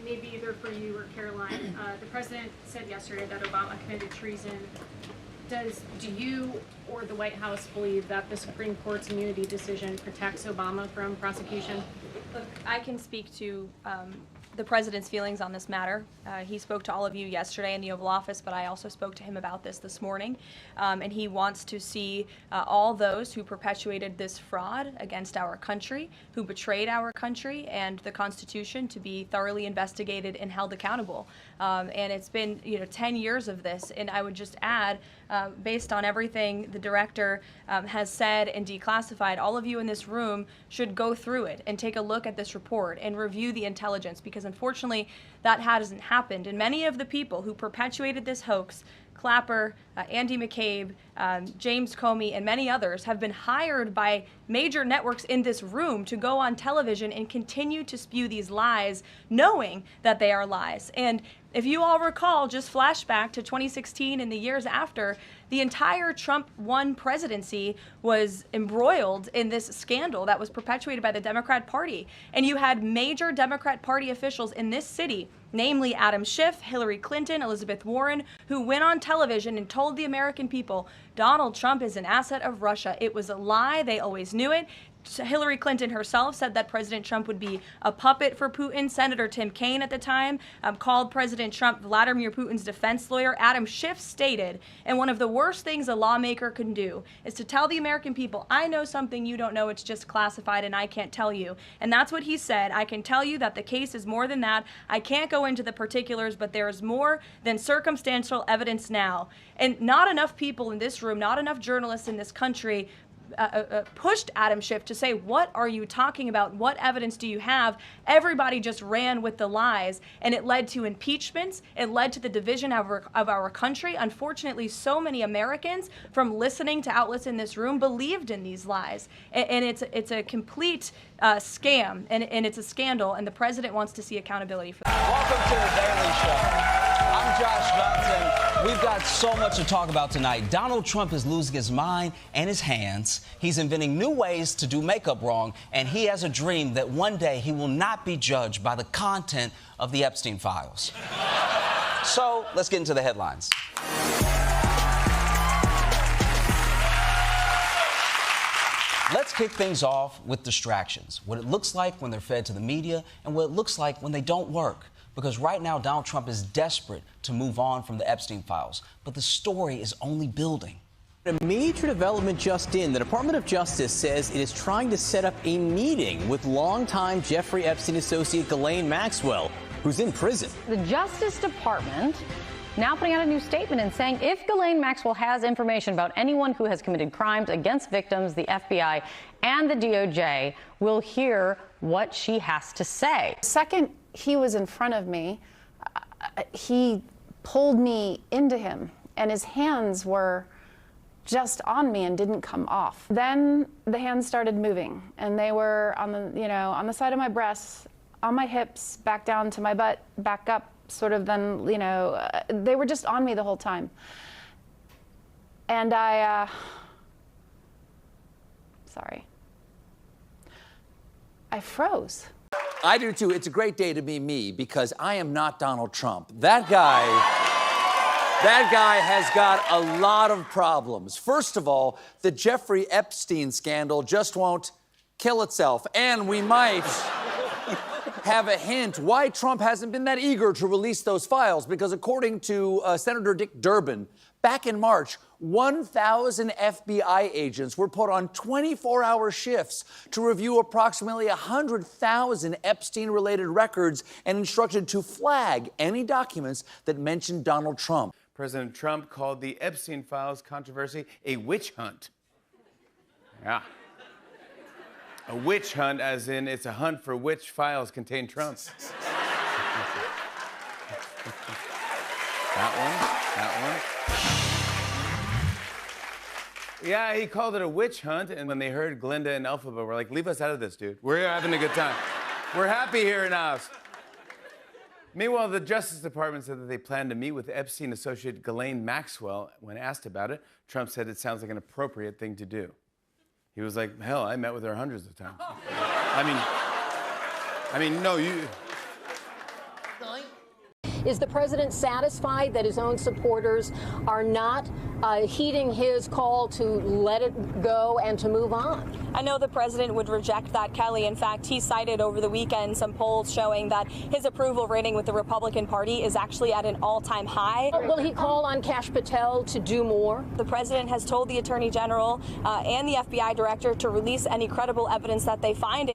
maybe either for you or Caroline. The president said yesterday that Obama committed treason. Do you or the White House believe that the Supreme Court's immunity decision protects Obama from prosecution? Look, I can speak to the president's feelings on this matter. He spoke to all of you yesterday in the Oval Office, but I also spoke to him about this morning. And he wants to see all those who perpetuated this fraud against our country, who betrayed our country and the Constitution, to be thoroughly investigated and held accountable. And it's been 10 years of this. And I would just add, based on everything the director has said and declassified, all of you in this room should go through it and take a look at this report and review the intelligence, because unfortunately that hasn't happened. And many of the people who perpetuated this hoax, Clapper, Andy McCabe, James Comey, and many others, have been hired by major networks in this room to go on television and continue to spew these lies, knowing that they are lies. And if you all recall, just flashback to 2016 and the years after, the entire Trump 1 presidency was embroiled in this scandal that was perpetuated by the Democrat Party. And you had major Democrat Party officials in this city, namely Adam Schiff, Hillary Clinton, Elizabeth Warren, who went on television and told the American people, Donald Trump is an asset of Russia. It was a lie. They always knew it. Hillary Clinton herself said that President Trump would be a puppet for Putin. Senator Tim Kaine at the time called President Trump Vladimir Putin's defense lawyer. Adam Schiff stated, and one of the worst things a lawmaker can do is to tell the American people, I know something you don't know, it's just classified and I can't tell you. And that's what he said. I can tell you that the case is more than that. I can't go into the particulars, but there is more than circumstantial evidence now. And not enough people in this room, not enough journalists in this country pushed Adam Schiff to say, what are you talking about? What evidence do you have? Everybody just ran with the lies, and it led to impeachments. It led to the division of our country. Unfortunately, so many Americans, from listening to outlets in this room, believed in these lies. And it's a complete scam, and it's a scandal, and the president wants to see accountability for that. Welcome to the Daily Show. I'm Josh Johnson. We've got so much to talk about tonight. Donald Trump is losing his mind and his hands. He's inventing new ways to do makeup wrong, and he has a dream that one day he will not be judged by the content of the Epstein files. So let's get into the headlines. Let's kick things off with distractions. What it looks like when they're fed to the media and what it looks like when they don't work. Because right now, Donald Trump is desperate to move on from the Epstein files. But the story is only building. A major development just in. The Department of Justice says it is trying to set up a meeting with longtime Jeffrey Epstein associate Ghislaine Maxwell, who's in prison. The Justice Department now putting out a new statement and saying if Ghislaine Maxwell has information about anyone who has committed crimes against victims, the FBI and the DOJ will hear what she has to say. Second, he was in front of me. He pulled me into him, and his hands were just on me and didn't come off. Then the hands started moving, and they were on the, on the side of my breasts, on my hips, back down to my butt, back up, sort of. Then, they were just on me the whole time. And I froze. I do too. It's a great day to be me because I am not Donald Trump. That guy has got a lot of problems. First of all, the Jeffrey Epstein scandal just won't kill itself. And we might have a hint why Trump hasn't been that eager to release those files. Because according to Senator Dick Durbin, back in March, 1,000 FBI agents were put on 24-hour shifts to review approximately 100,000 Epstein-related records and instructed to flag any documents that mentioned Donald Trump. President Trump called the Epstein files controversy a witch hunt. Yeah. A witch hunt, as in it's a hunt for which files contain Trump. That one. Yeah, he called it a witch hunt, and when they heard Glinda and Elphaba, we're like, leave us out of this, dude. We're having a good time. We're happy here in Oz. Meanwhile, the Justice Department said that they plan to meet with Epstein associate Ghislaine Maxwell. When asked about it, Trump said it sounds like an appropriate thing to do. He was like, hell, I met with her hundreds of times. I mean, no, you... Is the president satisfied that his own supporters are not heeding his call to let it go and to move on? I know the president would reject that, Kelly. In fact, he cited over the weekend some polls showing that his approval rating with the Republican Party is actually at an all-time high. Will he call on Kash Patel to do more? The president has told the Attorney General and the FBI director to release any credible evidence that they find.